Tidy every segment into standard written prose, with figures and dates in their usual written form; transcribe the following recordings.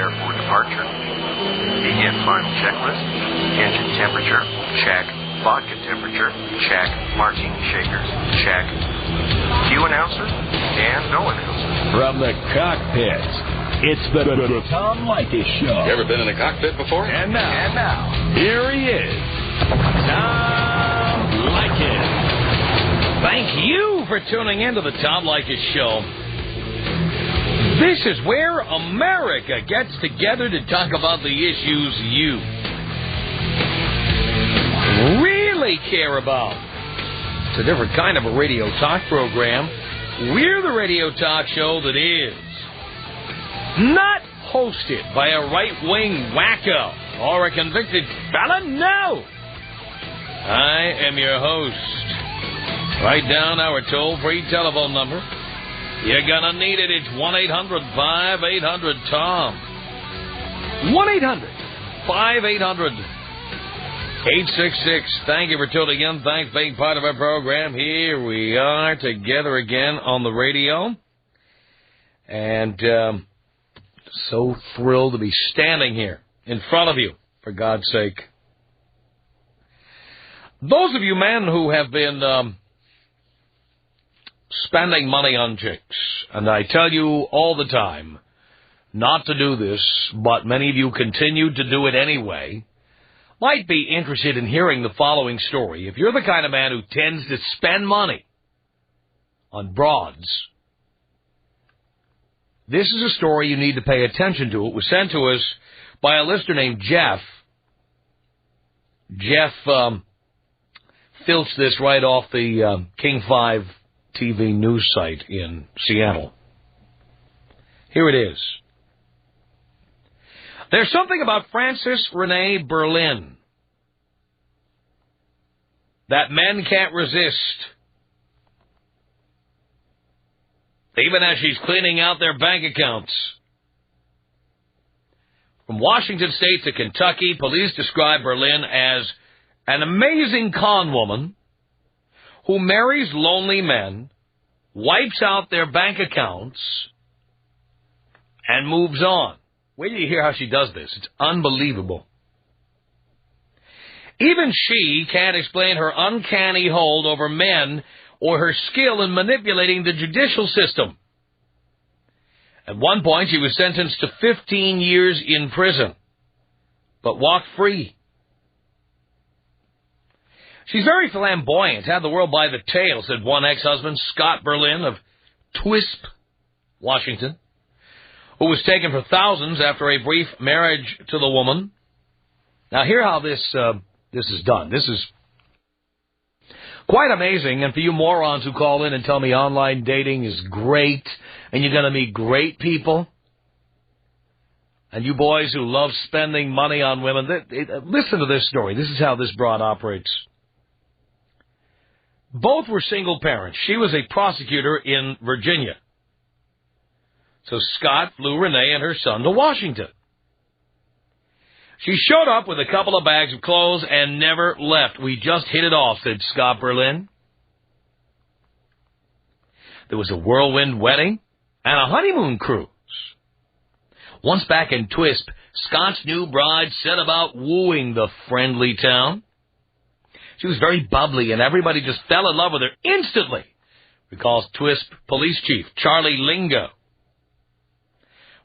prepare for departure. Begin final checklist. Engine temperature, check. Vodka temperature, check. Martini shakers, check. Cue announcer and no announcer. From the cockpit, it's the Tom Leykis Show. You ever been in a cockpit before? And now, here he is, Tom Leykis. Thank you for tuning in to the Tom Leykis Show. This is where America gets together to talk about the issues you really care about. It's a different kind of a radio talk program. We're the radio talk show that is not hosted by a right-wing wacko or a convicted felon. No! I am your host. Write down our toll-free telephone number. You're gonna need it. It's 1-800-5800-TOM. 1-800-5800-866. Thank you for tuning in. Thanks for being part of our program. Here we are together again on the radio. And so thrilled to be standing here in front of you, for God's sake. Those of you men who have been spending money on chicks, and I tell you all the time not to do this, but many of you continue to do it anyway, might be interested in hearing the following story. If you're the kind of man who tends to spend money on broads, this is a story you need to pay attention to. It was sent to us by a listener named Jeff. Jeff filched this right off the King 5 TV news site in Seattle. Here it is. There's something about Frances Renee Berlin that men can't resist. Even as she's cleaning out their bank accounts. From Washington State to Kentucky, police describe Berlin as an amazing con woman who marries lonely men, wipes out their bank accounts, and moves on. Wait till you hear how she does this. It's unbelievable. Even she can't explain her uncanny hold over men or her skill in manipulating the judicial system. At one point, she was sentenced to 15 years in prison, but walked free. She's very flamboyant, had the world by the tail, said one ex-husband, Scott Berlin of Twisp, Washington, who was taken for thousands after a brief marriage to the woman. Now, hear how this is done. This is quite amazing, and for you morons who call in and tell me online dating is great, and you're going to meet great people, and you boys who love spending money on women, listen to this story. This is how this broad operates. Both were single parents. She was a prosecutor in Virginia. So Scott flew Renee and her son to Washington. She showed up with a couple of bags of clothes and never left. We just hit it off, said Scott Berlin. There was a whirlwind wedding and a honeymoon cruise. Once back in Twisp, Scott's new bride set about wooing the friendly town. She was very bubbly, and everybody just fell in love with her instantly, recalls Twisp Police Chief Charlie Lingo.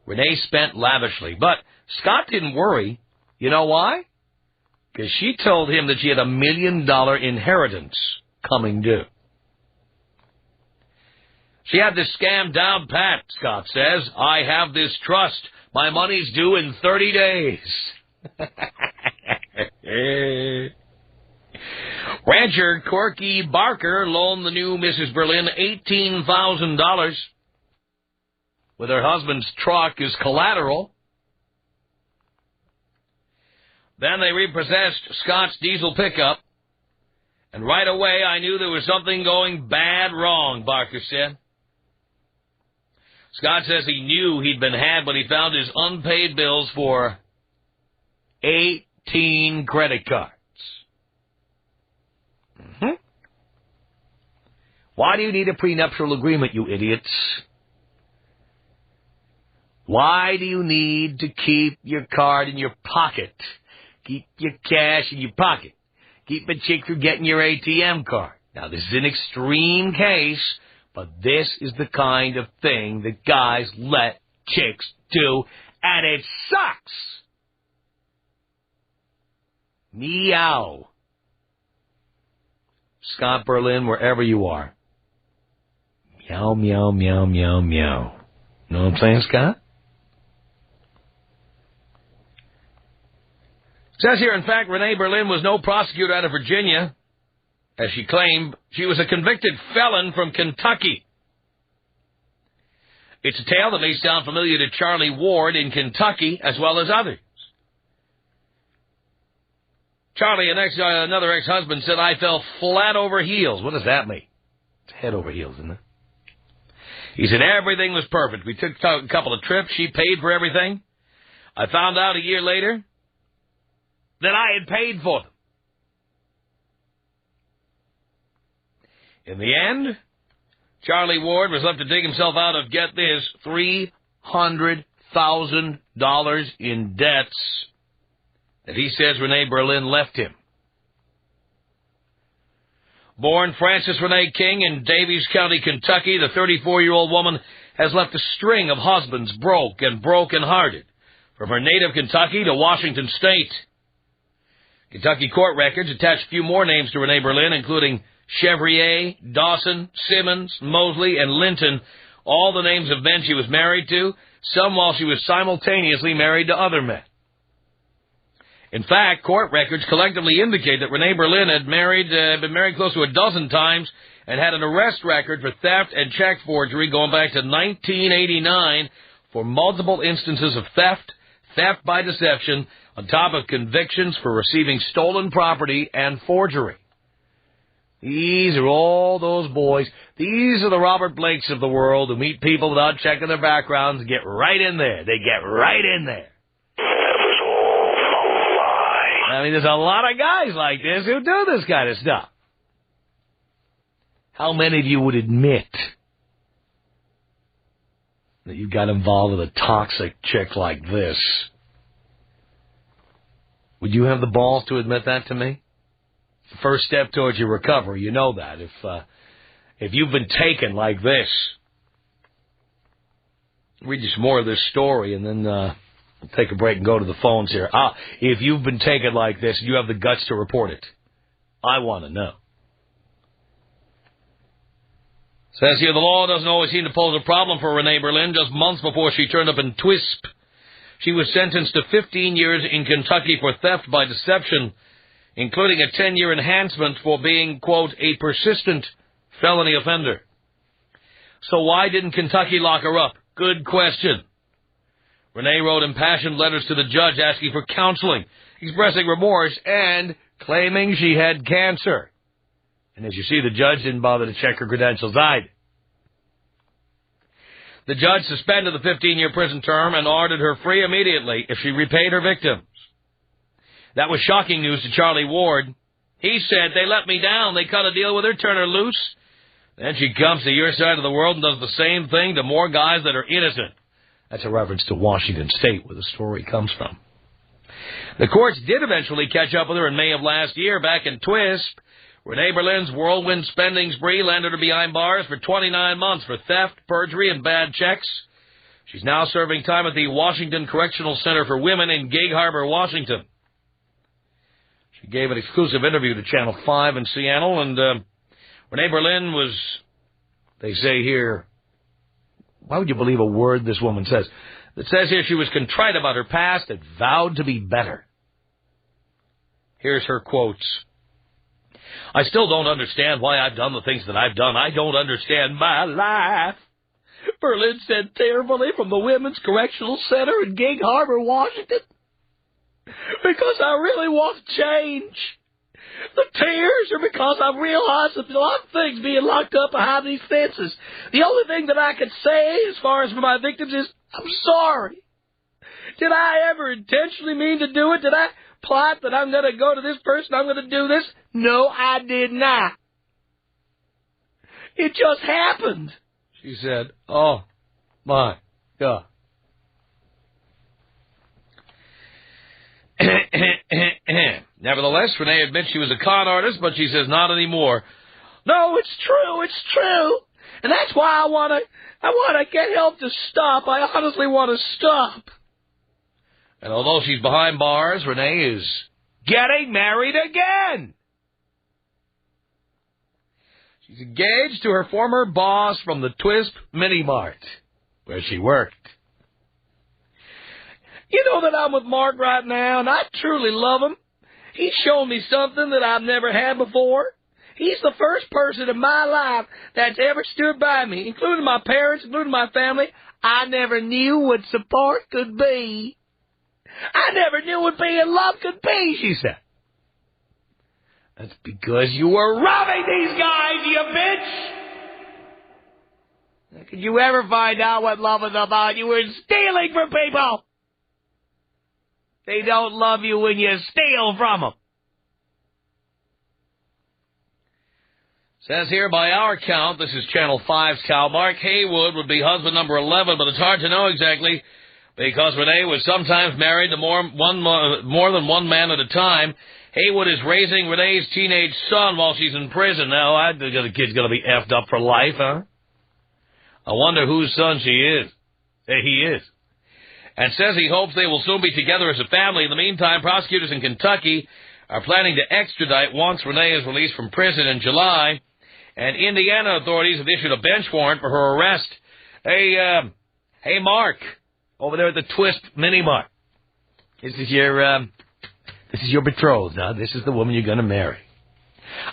Renee spent lavishly, but Scott didn't worry. You know why? Because she told him that she had $1 million inheritance coming due. She had this scam down pat, Scott says. I have this trust. My money's due in 30 days. Rancher Corky Barker loaned the new Mrs. Berlin $18,000 with her husband's truck as collateral. Then they repossessed Scott's diesel pickup, and right away I knew there was something going bad wrong, Barker said. Scott says he knew he'd been had when he found his unpaid bills for 18 credit cards. Why do you need a prenuptial agreement, you idiots? Why do you need to keep your card in your pocket? Keep your cash in your pocket. Keep a chick from getting your ATM card. Now, this is an extreme case, but this is the kind of thing that guys let chicks do, and it sucks. Meow. Scott Berlin, wherever you are. Meow, meow, meow, meow, meow. Know what I'm saying, Scott? It says here, in fact, Renee Berlin was no prosecutor out of Virginia. As she claimed, she was a convicted felon from Kentucky. It's a tale that may sound familiar to Charlie Ward in Kentucky, as well as others. Charlie, another ex-husband, said, I fell flat over heels. What does that mean? It's head over heels, isn't it? He said, everything was perfect. We took a couple of trips. She paid for everything. I found out a year later that I had paid for them. In the end, Charlie Ward was left to dig himself out of, get this, $300,000 in debts that he says Renee Berlin left him. Born Frances Renee King in Davies County, Kentucky, the 34-year-old woman has left a string of husbands broke and broken-hearted, from her native Kentucky to Washington State. Kentucky court records attach a few more names to Renee Berlin, including Chevrier, Dawson, Simmons, Mosley, and Linton, all the names of men she was married to, some while she was simultaneously married to other men. In fact, court records collectively indicate that Renee Berlin had been married close to a dozen times and had an arrest record for theft and check forgery going back to 1989 for multiple instances of theft by deception, on top of convictions for receiving stolen property and forgery. These are all those boys. These are the Robert Blakes of the world who meet people without checking their backgrounds and get right in there. They get right in there. That was all a lie. I mean, there's a lot of guys like this who do this kind of stuff. How many of you would admit that you got involved with a toxic chick like this? Would you have the balls to admit that to me? The first step towards your recovery, you know that. If you've been taken like this, read you some more of this story, and then we'll take a break and go to the phones here. If you've been taken like this, you have the guts to report it. I want to know. Says here, the law doesn't always seem to pose a problem for Renee Berlin. Just months before she turned up in Twisp, she was sentenced to 15 years in Kentucky for theft by deception, including a 10-year enhancement for being, quote, a persistent felony offender. So why didn't Kentucky lock her up? Good question. Renee wrote impassioned letters to the judge asking for counseling, expressing remorse, and claiming she had cancer. And as you see, the judge didn't bother to check her credentials either. The judge suspended the 15-year prison term and ordered her free immediately if she repaid her victims. That was shocking news to Charlie Ward. He said, they let me down. They cut a deal with her, turn her loose. Then she comes to your side of the world and does the same thing to more guys that are innocent. That's a reference to Washington State, where the story comes from. The courts did eventually catch up with her in May of last year, back in Twisp. Renee Berlin's whirlwind spending spree landed her behind bars for 29 months for theft, perjury, and bad checks. She's now serving time at the Washington Correctional Center for Women in Gig Harbor, Washington. She gave an exclusive interview to Channel 5 in Seattle, and Renee Berlin was, they say here, why would you believe a word this woman says? It says here she was contrite about her past and vowed to be better. Here's her quotes. I still don't understand why I've done the things that I've done. I don't understand my life. Berlin said tearfully from the Women's Correctional Center in Gig Harbor, Washington. Because I really want change. The tears are because I've realized that a lot of things being locked up behind these fences. The only thing that I can say as far as for my victims is, I'm sorry. Did I ever intentionally mean to do it? Did I plot that I'm going to go to this person, I'm going to do this? No, I did not. It just happened. She said, oh, my God. arrest, Renee admits she was a con artist, but she says not anymore. No, it's true. And that's why I want to get help to stop. I honestly want to stop. And although she's behind bars, Renee is getting married again. She's engaged to her former boss from the Twisp Mini Mart, where she worked. You know that I'm with Mark right now, and I truly love him. He's shown me something that I've never had before. He's the first person in my life that's ever stood by me, including my parents, including my family. I never knew what support could be. I never knew what being love could be, she said. That's because you were robbing these guys, you bitch! How could you ever find out what love is about? You were stealing from people! They don't love you when you steal from them. Says here, by our count, this is Channel 5's Cal, Mark Haywood would be husband number 11, but it's hard to know exactly because Renee was sometimes married to more than one man at a time. Haywood is raising Renee's teenage son while she's in prison. Now, the kid's going to be effed up for life, huh? I wonder whose son he is. And says he hopes they will soon be together as a family. In the meantime, prosecutors in Kentucky are planning to extradite once Renee is released from prison in July. And Indiana authorities have issued a bench warrant for her arrest. Hey, Mark, over there at the Twisp Mini Mart. This is your betrothed, huh? This is the woman you're going to marry.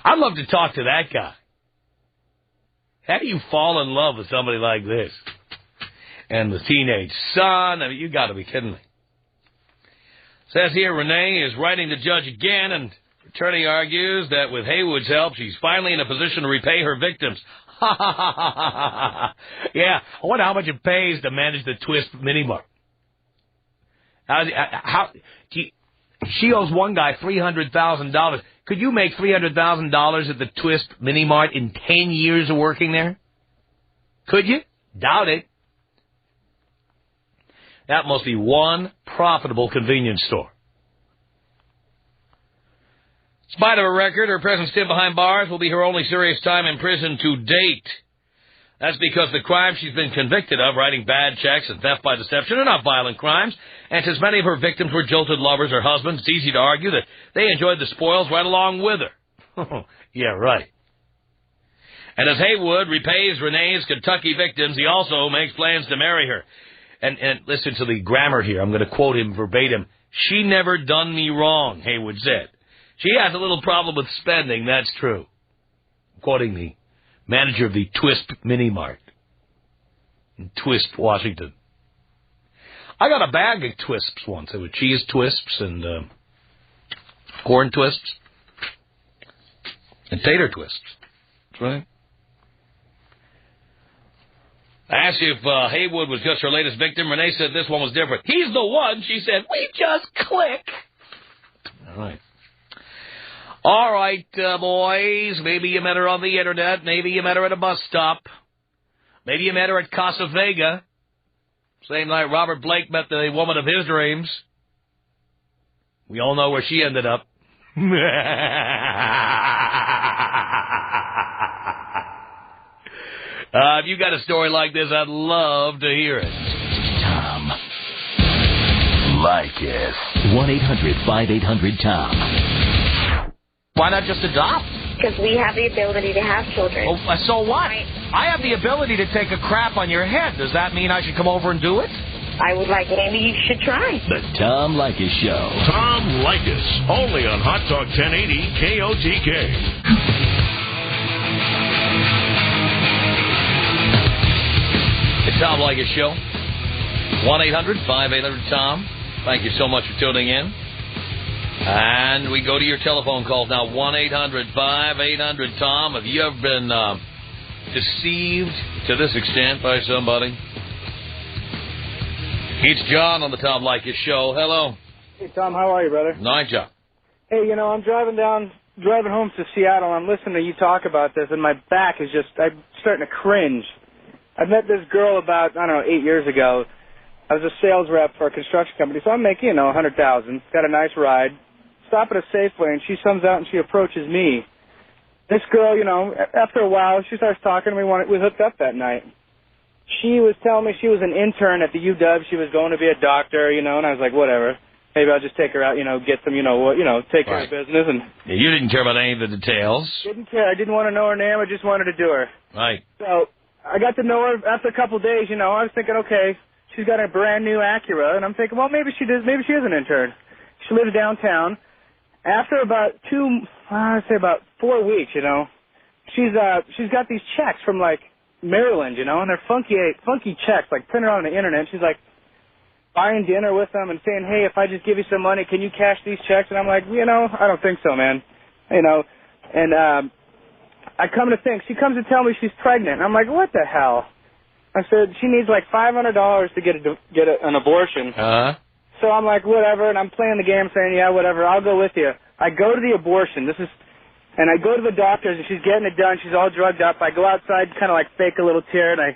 I'd love to talk to that guy. How do you fall in love with somebody like this? And the teenage son? I mean, you got to be kidding me. Says here, Renee is writing the judge again, and the attorney argues that with Haywood's help, she's finally in a position to repay her victims. Yeah, I wonder how much it pays to manage the Twisp Mini Mart. She owes one guy $300,000. Could you make $300,000 at the Twisp Mini Mart in 10 years of working there? Could you? Doubt it. That must be one profitable convenience store. In spite of her record, her present stint behind bars will be her only serious time in prison to date. That's because the crimes she's been convicted of, writing bad checks and theft by deception, are not violent crimes. And since many of her victims were jilted lovers or husbands, it's easy to argue that they enjoyed the spoils right along with her. Yeah, right. And as Haywood repays Renee's Kentucky victims, he also makes plans to marry her. And listen to the grammar here. I'm going to quote him verbatim. She never done me wrong, Haywood said. She has a little problem with spending, that's true. I'm quoting the manager of the Twisp Mini Mart in Twisp, Washington. I got a bag of Twisps once. There were cheese Twisps and corn Twisps and tater Twisps. That's right. I asked you if Haywood was just her latest victim. Renee said this one was different. He's the one, she said. We just click. All right, boys. Maybe you met her on the internet. Maybe you met her at a bus stop. Maybe you met her at Casa Vega. Same night Robert Blake met the woman of his dreams. We all know where she ended up. If you got a story like this, I'd love to hear it. Tom Leykis. 1-800-5800-TOM. Why not just adopt? Because we have the ability to have children. Oh, so what? Right. I have the ability to take a crap on your head. Does that mean I should come over and do it? I would like it. Maybe you should try. The Tom Leykis Show. Tom Leykis, only on Hot Talk 1080 KOTK. The Tom Leykis Show. 1-800-5800-TOM. Thank you so much for tuning in. And we go to your telephone calls now. 1-800-5800-TOM. Have you ever been deceived to this extent by somebody? It's John on the Tom Leykis Show. Hello. Hey, Tom. How are you, brother? Night, John. Hey, I'm driving home to Seattle, and I'm listening to you talk about this, and my back is I'm starting to cringe. I met this girl about, 8 years ago. I was a sales rep for a construction company, so I'm making, $100,000. Got a nice ride. stop at a Safeway, and she comes out and she approaches me. This girl, you know, after a while, she starts talking to me. We hooked up that night. She was telling me she was an intern at the UW. She was going to be a doctor, you know, and I was like, whatever. Maybe I'll just take her out, you know, get some, take care of business. And you didn't care about any of the details. Didn't care. I didn't want to know her name. I just wanted to do her. Right. So I got to know her after a couple of days, you know. I was thinking, okay, she's got a brand new Acura, and I'm thinking, well, maybe she is an intern. She lives downtown. After about 4 weeks, you know, she's got these checks from like Maryland, you know, and they're funky checks, like printed on the internet. She's like buying dinner with them and saying, hey, if I just give you some money, can you cash these checks? And I'm like, you know, I don't think so, man. You know, and I come to think, she comes to tell me she's pregnant. I'm like, what the hell? I said, she needs like $500 to get an abortion. Uh-huh. So I'm like, whatever, and I'm playing the game saying, yeah, whatever, I'll go with you. I go to the abortion. And I go to the doctor's, and she's getting it done. She's all drugged up. I go outside, kind of like fake a little tear, and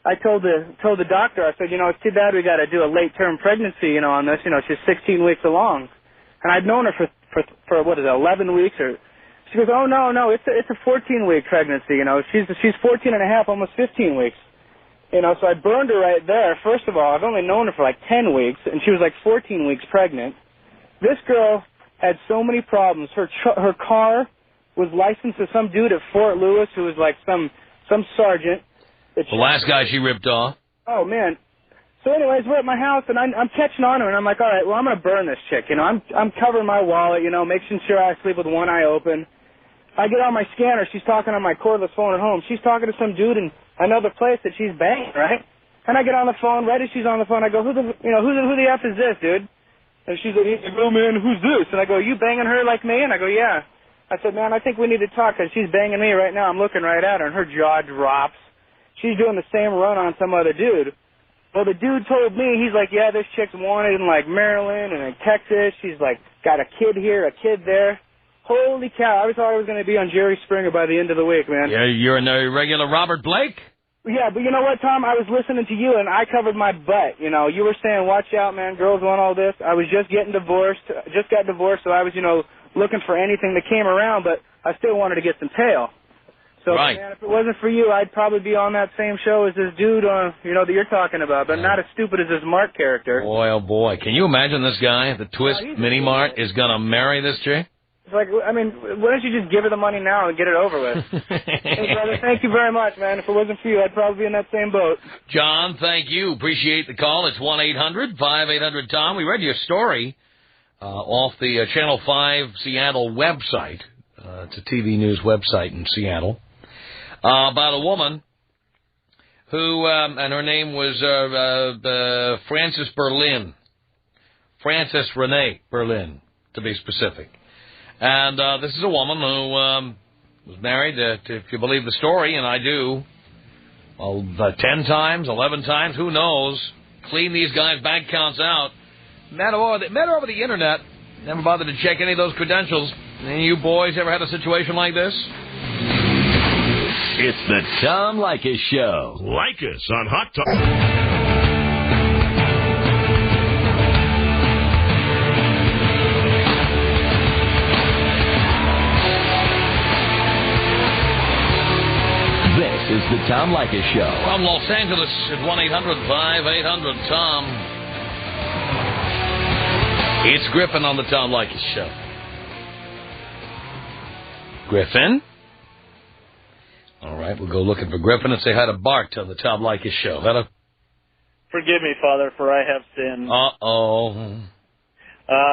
I told the doctor, I said, you know, it's too bad we got to do a late-term pregnancy, you know, on this. You know, she's 16 weeks along. And I'd known her for what is it, 11 weeks? Or she goes, oh, no, it's a 14-week pregnancy, you know. She's 14 and a half, almost 15 weeks. You know, so I burned her right there. First of all, I've only known her for like 10 weeks, and she was like 14 weeks pregnant. This girl had so many problems. Her car was licensed to some dude at Fort Lewis who was like some sergeant. The last guy she ripped off. Oh, man. So anyways, we're at my house, and I'm catching on her, and I'm like, all right, well, I'm going to burn this chick. You know, I'm covering my wallet, you know, making sure I sleep with one eye open. I get on my scanner. She's talking on my cordless phone at home. She's talking to some dude in another place that she's banging, right? And I get on the phone. Right as she's on the phone, I go, who the F is this, dude? And she's like, oh, man, who's this? And I go, you banging her like me? And I go, yeah. I said, man, I think we need to talk because she's banging me right now. I'm looking right at her, and her jaw drops. She's doing the same run on some other dude. Well, the dude told me, he's like, yeah, this chick's wanted in, like, Maryland and in Texas. She's, like, got a kid here, a kid there. Holy cow, I thought I was going to be on Jerry Springer by the end of the week, man. Yeah, you're in the regular Robert Blake? Yeah, but you know what, Tom? I was listening to you, and I covered my butt. You know, you were saying, watch out, man, girls want all this. I was just got divorced, so I was, you know, looking for anything that came around, but I still wanted to get some tail. So, right. Man, if it wasn't for you, I'd probably be on that same show as this dude, you know, that you're talking about, but not as stupid as this Mark character. Boy, oh boy. Can you imagine this guy at the Twist Mini Mart is going to marry this chick? It's like, I mean, why don't you just give her the money now and get it over with? Hey, brother, thank you very much, man. If it wasn't for you, I'd probably be in that same boat. John, thank you. Appreciate the call. It's 1-800-5800-TOM. We read your story off the Channel 5 Seattle website. It's a TV news website in Seattle. About a woman who, and her name was Frances Berlin. Frances Renee Berlin, to be specific. And this is a woman who was married, if you believe the story, and I do, 10 times, 11 times, who knows, clean these guys' bank accounts out. Met her over the Internet, never bothered to check any of those credentials. Any of you boys ever had a situation like this? It's the Tom Leykis Show. Like us on Hot Talk. Is the Tom Leykis Show. From Los Angeles at 1-800-5800-TOM. It's Griffin on the Tom Leykis Show. Griffin? All right, we'll go looking for Griffin and say hi to Bart on the Tom Leykis Show. Hello? Forgive me, Father, for I have sinned. Uh-oh.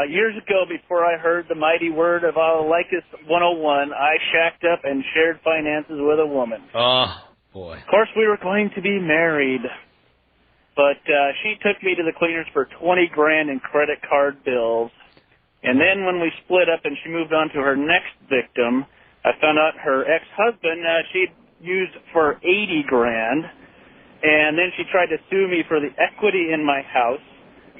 Years ago, before I heard the mighty word of Leykis 101, I shacked up and shared finances with a woman. Oh, boy. Of course, we were going to be married, but she took me to the cleaners for $20,000 in credit card bills. And then when we split up and she moved on to her next victim, I found out her ex-husband she'd used for $80,000, and then she tried to sue me for the equity in my house,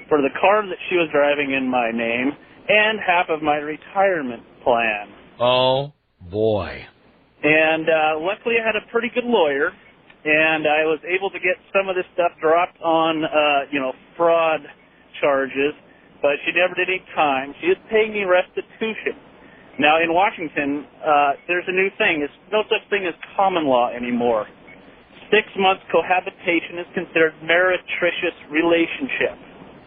for the car that she was driving in my name, and half of my retirement plan. Oh, boy. And luckily I had a pretty good lawyer, and I was able to get some of this stuff dropped on, fraud charges. but she never did any time. She is paying me restitution. Now, in Washington, there's a new thing. There's no such thing as common law anymore. 6 months cohabitation is considered meretricious relationship.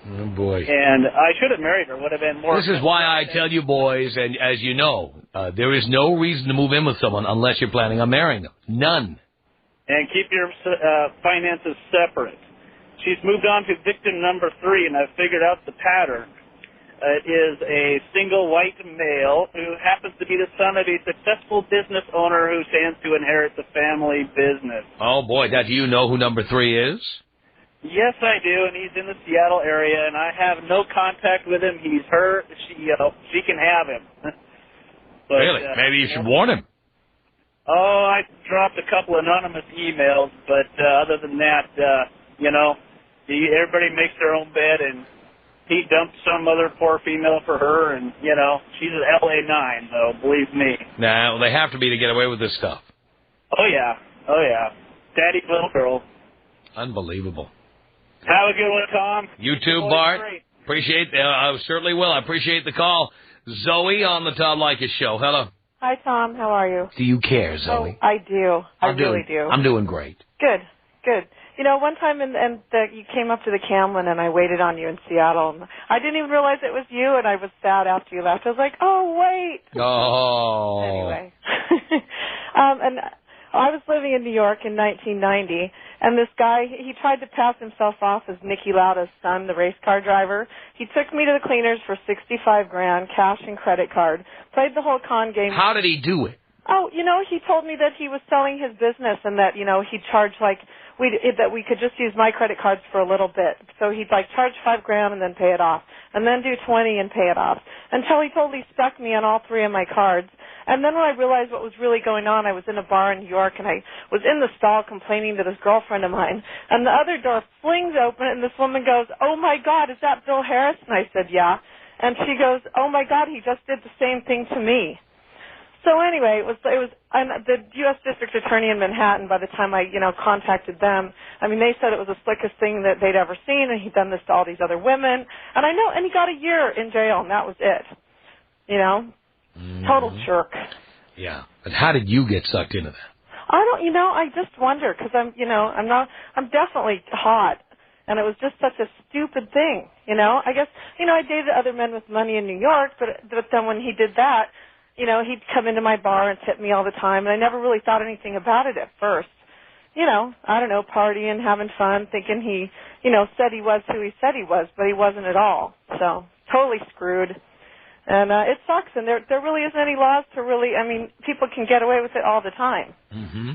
Oh, boy. And I should have married her. Would have been more. This is why I tell you, boys, and as you know, there is no reason to move in with someone unless you're planning on marrying them. None. And keep your finances separate. She's moved on to victim number 3, and I've figured out the pattern. It is a single white male who happens to be the son of a successful business owner who stands to inherit the family business. Oh, boy, now do you know who number 3 is? Yes, I do, and he's in the Seattle area, and I have no contact with him. He's her. She can have him. But, really? Maybe you should warn him. Oh, I dropped a couple anonymous emails, but other than that, everybody makes their own bed, and he dumped some other poor female for her, and, she's an LA9, though, believe me. Nah, well, they have to be to get away with this stuff. Oh, yeah. Daddy's little girl. Unbelievable. Have a good one, Tom. You too, Bart. Great. Appreciate I certainly will. I appreciate the call. Zoe on the Tom Leykis Show. Hello. Hi, Tom. How are you? Do you care, Zoe? Oh, I do. I really do. I'm doing great. Good. One time you came up to the Camlin, and I waited on you in Seattle. And I didn't even realize it was you, and I was sad after you left. I was like, oh, wait. Oh. Anyway. And I was living in New York in 1990, and this guy, he tried to pass himself off as Nicky Lauda's son, the race car driver. He took me to the cleaners for $65,000, cash and credit card, played the whole con game. How did he do it? Oh, he told me that he was selling his business and that, he'd charge that we could just use my credit cards for a little bit. So he'd charge $5,000 and then pay it off, and then do 20 and pay it off, until he totally stuck me on all 3 of my cards. And then when I realized what was really going on, I was in a bar in New York, and I was in the stall complaining to this girlfriend of mine, and the other door flings open, and this woman goes, oh my God, is that Bill Harris? And I said, yeah. And she goes, oh my God, he just did the same thing to me. So anyway, it was the U.S. District Attorney in Manhattan. By the time I, contacted them, they said it was the slickest thing that they'd ever seen, and he'd done this to all these other women. And he got a year in jail, and that was it. Total jerk. Yeah, but how did you get sucked into that? I don't, I just wonder, because I'm definitely hot, and it was just such a stupid thing. I guess, I dated other men with money in New York, but then when he did that, he'd come into my bar and tip me all the time, and I never really thought anything about it at first. I don't know, partying, having fun, thinking he, said he was who he said he was, but he wasn't at all. So, totally screwed. And it sucks, and there really isn't any laws to really, people can get away with it all the time. Mm-hmm.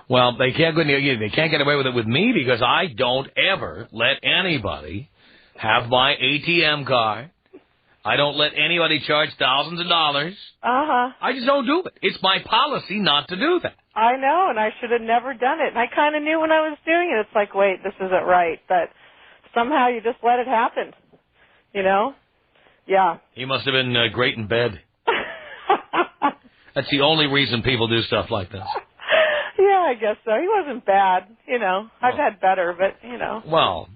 Well, they can't get away with it with me because I don't ever let anybody have my ATM card. I don't let anybody charge thousands of dollars. Uh-huh. I just don't do it. It's my policy not to do that. I know, and I should have never done it. And I kind of knew when I was doing it. It's like, wait, this isn't right. But somehow you just let it happen, Yeah. He must have been great in bed. That's the only reason people do stuff like this. Yeah, I guess so. He wasn't bad, I've had better, but, Well,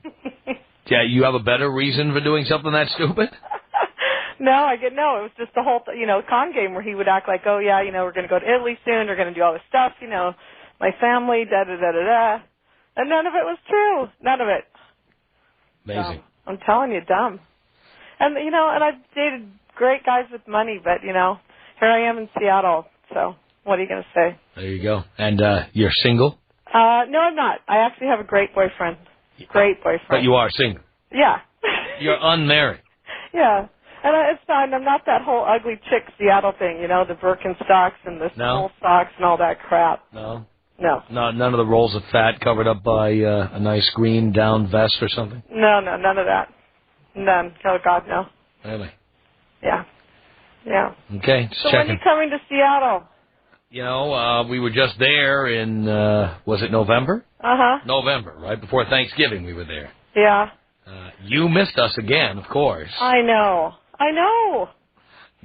yeah, you have a better reason for doing something that stupid? No, it was just the whole, con game where he would act like, oh, yeah, we're going to go to Italy soon, we're going to do all this stuff, my family, da-da-da-da-da. And none of it was true. None of it. Amazing. So, I'm telling you, dumb. And, and I've dated great guys with money, but, here I am in Seattle, so what are you going to say? There you go. And you're single? No, I'm not. I actually have a great boyfriend. Great boyfriend. But you are single? Yeah. You're unmarried? Yeah. And it's fine. I'm not that whole ugly chick Seattle thing, the Birkenstocks and the small socks and all that crap. No? No. None of the rolls of fat covered up by a nice green down vest or something? No, none of that. None. Oh, God, no. Really? Yeah. Yeah. Okay, just so checking. when are you coming to Seattle? We were just there in, was it November? Uh-huh. November, right before Thanksgiving we were there. Yeah. You missed us again, of course. I know.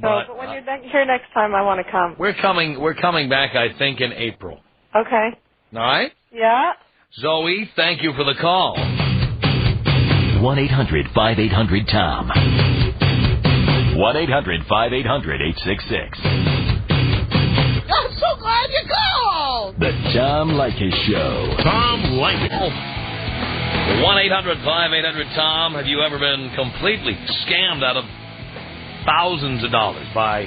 But when you're here next time, I want to come. We're coming back, I think, in April. Okay. All right? Yeah. Zoe, thank you for the call. 1-800-5800-TOM. 1-800-5800-866. I'm so glad you called. The Tom Leykis Show. Tom Leykis. 1-800-5800-TOM. Have you ever been completely scammed out of thousands of dollars by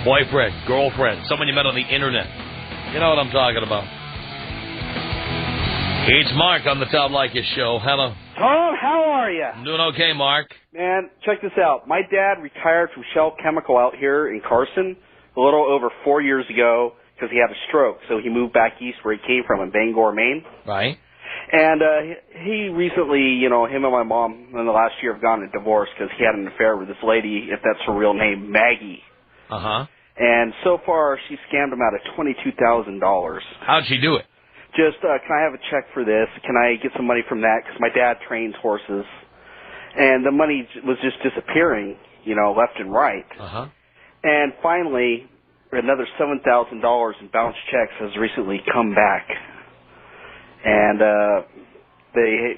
boyfriend, girlfriend, someone you met on the internet? You know what I'm talking about. It's Mark on the Tom Leykis Show. Hello. Tom, how are you? I'm doing okay, Mark. Man, check this out. My dad retired from Shell Chemical out here in Carson a little over 4 years ago because he had a stroke. So he moved back east where he came from in Bangor, Maine. Right. And he recently, him and my mom in the last year have gotten a divorce because he had an affair with this lady, if that's her real name, Maggie. Uh-huh. And so far, she scammed him out of $22,000. How'd she do it? Just, can I have a check for this? Can I get some money from that? Because my dad trains horses. And the money was just disappearing, left and right. Uh-huh. And finally, another $7,000 in bounced checks has recently come back. And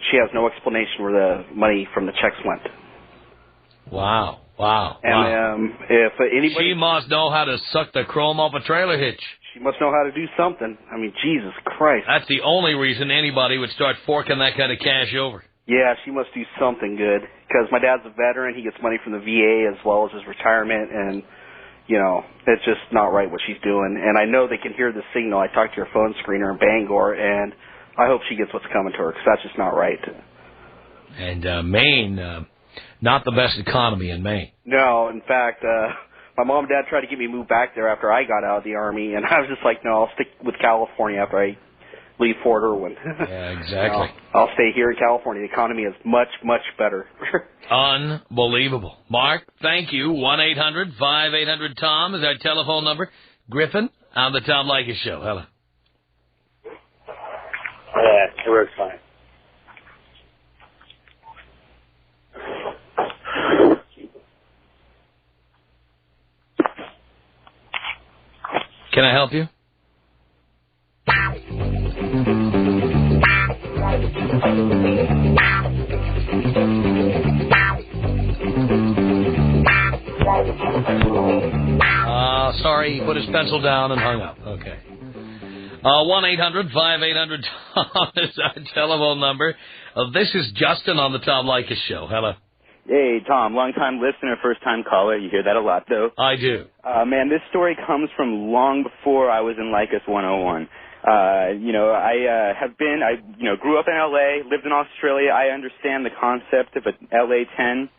she has no explanation where the money from the checks went. Wow. And if anybody... She must know how to suck the chrome off a trailer hitch. She must know how to do something. I mean, Jesus Christ. That's the only reason anybody would start forking that kind of cash over. Yeah, she must do something good. Because my dad's a veteran. He gets money from the VA as well as his retirement. And, it's just not right what she's doing. And I know they can hear the signal. I talked to her phone screener in Bangor, and I hope she gets what's coming to her because that's just not right. And Maine, not the best economy in Maine. No, in fact, my mom and dad tried to get me moved back there after I got out of the Army, and I was just like, no, I'll stick with California after I leave Fort Irwin. Yeah, exactly. I'll stay here in California. The economy is much, much better. Unbelievable. Mark, thank you. 1-800-5800-TOM is our telephone number. Griffin on the Tom Leykis Show. Hello. Yeah, it works fine. Can I help you? Sorry, he put his pencil down and hung up. Okay. 1-800-5800-TOM is our telephone number. This is Justin on the Tom Leykis Show. Hello. Hey, Tom, long-time listener, first-time caller. You hear that a lot, though. I do. Man, this story comes from long before I was in Leykis 101. I grew up in L.A., lived in Australia. I understand the concept of an L.A. 10.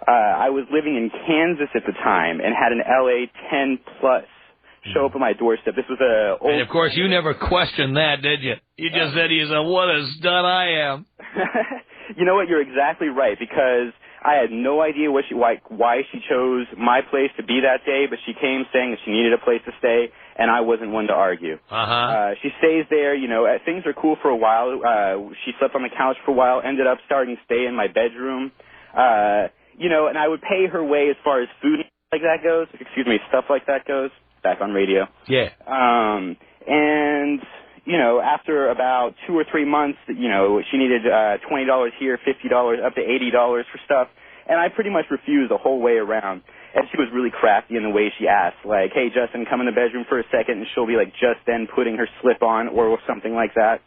I was living in Kansas at the time and had an LA 10 plus show up at my doorstep. This was a old... And, of course, you never questioned that, did you? You just said, what a stud I am. You know what? You're exactly right, because I had no idea why she chose my place to be that day, but she came saying that she needed a place to stay, and I wasn't one to argue. She stays there. Things are cool for a while. She slept on the couch for a while, ended up starting to stay in my bedroom. And I would pay her way as far as food stuff like that goes. Back on radio. Yeah. After about 2 or 3 months, she needed $20 here, $50, up to $80 for stuff, and I pretty much refused the whole way around. And she was really crafty in the way she asked, like, hey, Justin, come in the bedroom for a second, and she'll be, like, just then putting her slip on or something like that.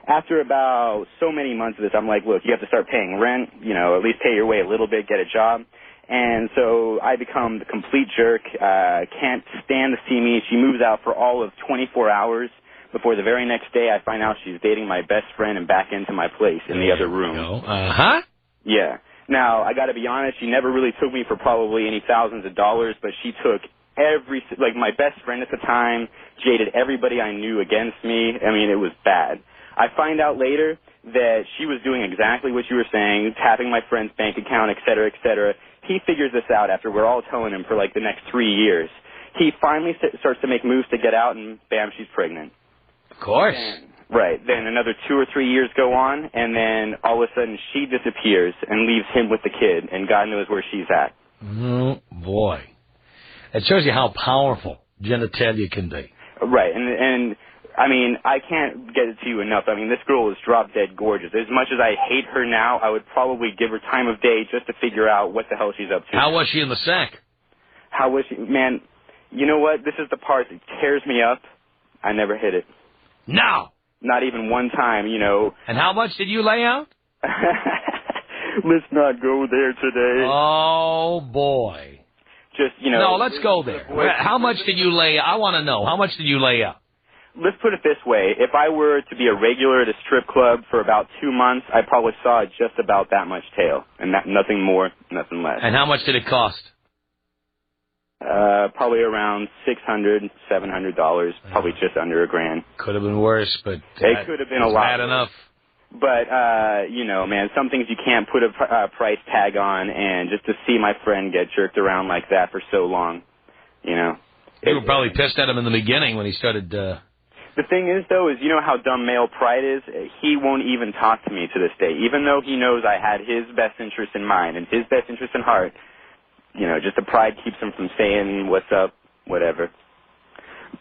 After about so many months of this, I'm like, look, you have to start paying rent, at least pay your way a little bit, get a job. And so I become the complete jerk, can't stand to see me. She moves out for all of 24 hours. Before the very next day, I find out she's dating my best friend and back into my place in the other room. Yeah. Now, I got to be honest, she never really took me for probably any thousands of dollars, but she took my best friend at the time, jaded everybody I knew against me. I mean, it was bad. I find out later that she was doing exactly what you were saying, tapping my friend's bank account, et cetera, et cetera. He figures this out after we're all telling him for like the next 3 years. He finally starts to make moves to get out, and bam, she's pregnant. Of course. Right. Then another 2 or 3 years go on, and then all of a sudden she disappears and leaves him with the kid, and God knows where she's at. Oh, boy. It shows you how powerful genitalia can be. Right. And I mean, I can't get it to you enough. I mean, this girl is drop-dead gorgeous. As much as I hate her now, I would probably give her time of day just to figure out what the hell she's up to. How was she in the sack? How was she? Man, you know what? This is the part that tears me up. I never hit it. No! Not even one time, you know. And how much did you lay out? Let's not go there today. Oh, boy. Just, you know. No, let's go there. How much did you lay out? I want to know. How much did you lay out? Let's put it this way. If I were to be a regular at a strip club for about 2 months, I probably saw just about that much tail. And nothing more, nothing less. And how much did it cost? Probably around $600, $700, probably just under $1,000. Could have been worse, but it could have been a lot. Bad enough. But you know, man, some things you can't put a price tag on, and just to see my friend get jerked around like that for so long, you know. You were probably pissed at him in the beginning when he started. The thing is, though, is you know how dumb male pride is? He won't even talk to me to this day, even though he knows I had his best interest in mind and his best interest in heart. You know, just the pride keeps him from saying what's up, whatever.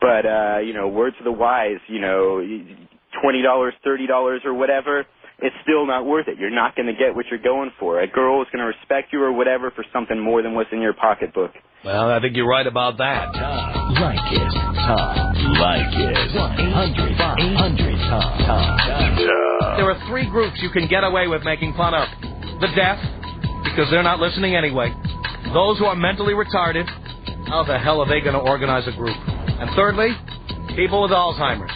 But, you know, word to the wise, you know, $20, $30 or whatever, it's still not worth it. You're not going to get what you're going for. A girl is going to respect you or whatever for something more than what's in your pocketbook. Well, I think you're right about that. Tom Leykis. Tom Leykis. 1-800-800-TOM. There are 3 groups you can get away with making fun of. The deaf, because they're not listening anyway. Those who are mentally retarded, how the hell are they going to organize a group? And thirdly, people with Alzheimer's.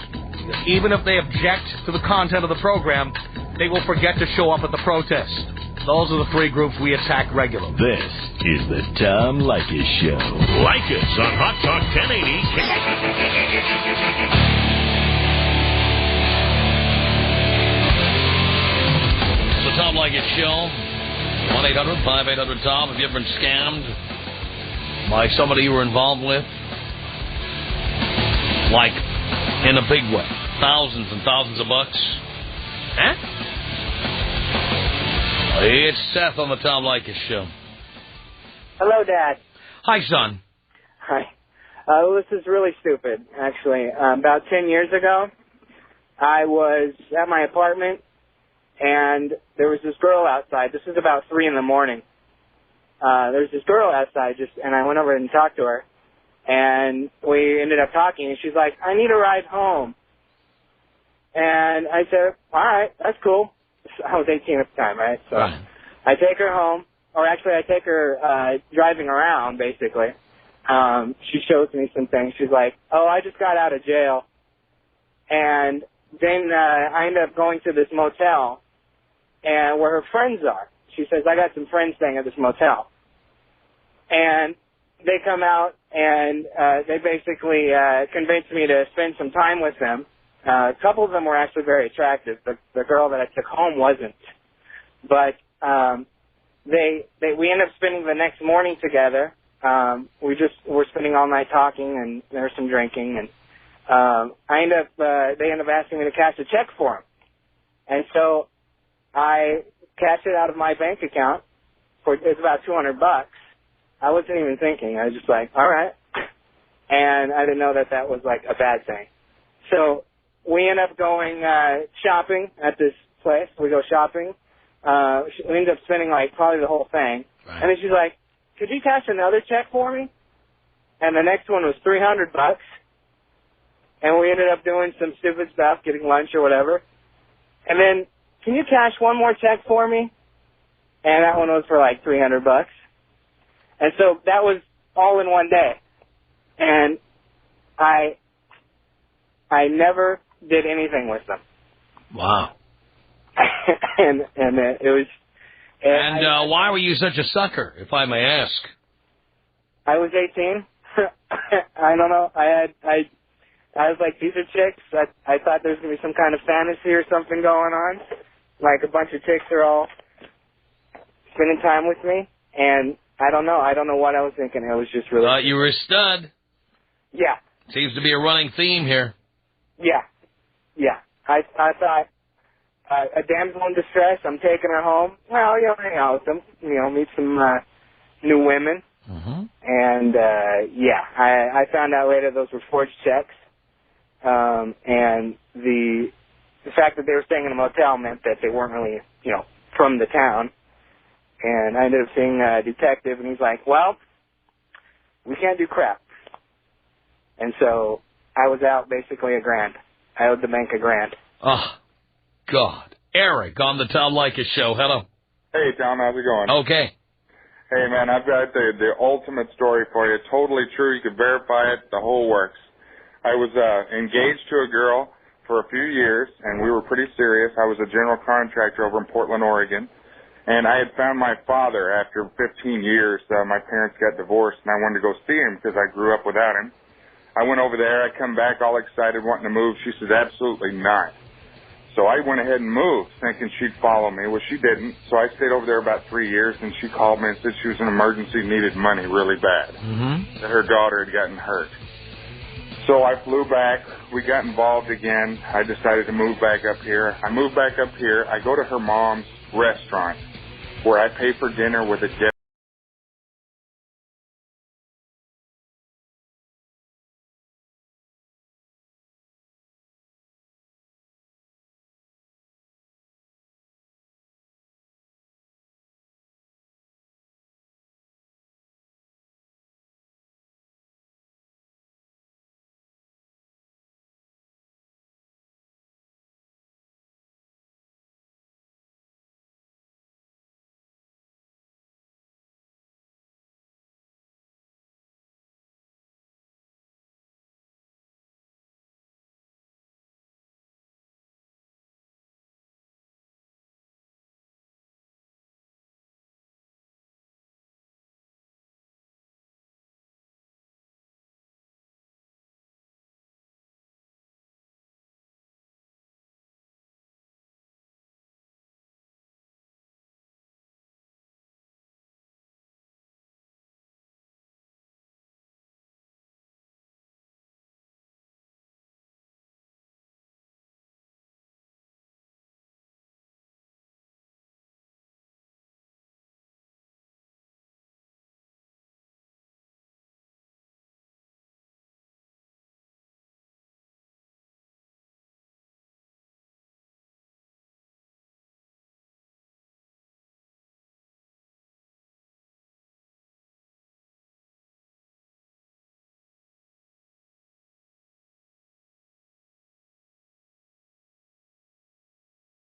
Even if they object to the content of the program, they will forget to show up at the protest. Those are the 3 groups we attack regularly. This is the Tom Leykis Show. Like us on Hot Talk 1080. The Tom Leykis Show. 1-800-5800-TOM. Have you ever been scammed by somebody you were involved with? Like, in a big way. Thousands and thousands of bucks. Huh? It's Seth on the Tom Leykis Show. Hello, Dad. Hi, son. Hi. This is really stupid, actually. About 10 years ago, I was at my apartment, and there was this girl outside. This was about 3 in the morning. There was this girl outside, and I went over and talked to her, and we ended up talking, and she's like, I need a ride home. And I said, all right, that's cool. I was 18 at the time, right? So right. I take her home, or actually I take her driving around, basically. She shows me some things. She's like, oh, I just got out of jail. And then I end up going to this motel and where her friends are. She says, I got some friends staying at this motel. And they come out and they basically convinced me to spend some time with them. A couple of them were actually very attractive. The girl that I took home wasn't. But we ended up spending the next morning together. We're spending all night talking, and there was some drinking, and they ended up asking me to cash a check for them. And so I cashed it out of my bank account it's about $200. I wasn't even thinking. I was just like, all right. And I didn't know that was like a bad thing. So we end up going shopping at this place. We go shopping. We ended up spending like probably the whole thing. Right. And then she's like, could you cash another check for me? And the next one was $300. And we ended up doing some stupid stuff, getting lunch or whatever. And then, can you cash one more check for me? And that one was for like $300. And so that was all in one day. And I never did anything with them. Wow. and it was. And why were you such a sucker, if I may ask? I was 18. I don't know. I was like, these are chicks. I thought there was going to be some kind of fantasy or something going on. Like a bunch of chicks are all spending time with me. And I don't know. I don't know what I was thinking. It was just really... Thought you were a stud. Yeah. Seems to be a running theme here. Yeah. Yeah. I thought... a damsel in distress, I'm taking her home. Well, hang out with them, meet some new women. Mm-hmm. And, I found out later those were forged checks. and the fact that they were staying in a motel meant that they weren't really, from the town. And I ended up seeing a detective, and he's like, well, we can't do crap. And so I was out basically $1,000. I owed the bank $1,000. Oh, God. Eric on the Tom Leykis Show. Hello. Hey, Tom. How's it going? Okay. Hey, man, I've got the ultimate story for you. Totally true. You can verify it. The whole works. I was engaged to a girl for a few years, and we were pretty serious. I was a general contractor over in Portland, Oregon. And I had found my father after 15 years. My parents got divorced, and I wanted to go see him because I grew up without him. I went over there. I come back all excited, wanting to move. She said, absolutely not. So I went ahead and moved, thinking she'd follow me. Well, she didn't. So I stayed over there about 3 years, and she called me and said she was in an emergency, needed money really bad, that her daughter had gotten hurt. So I flew back. We got involved again. I decided to move back up here. I moved back up here. I go to her mom's restaurant where I pay for dinner with a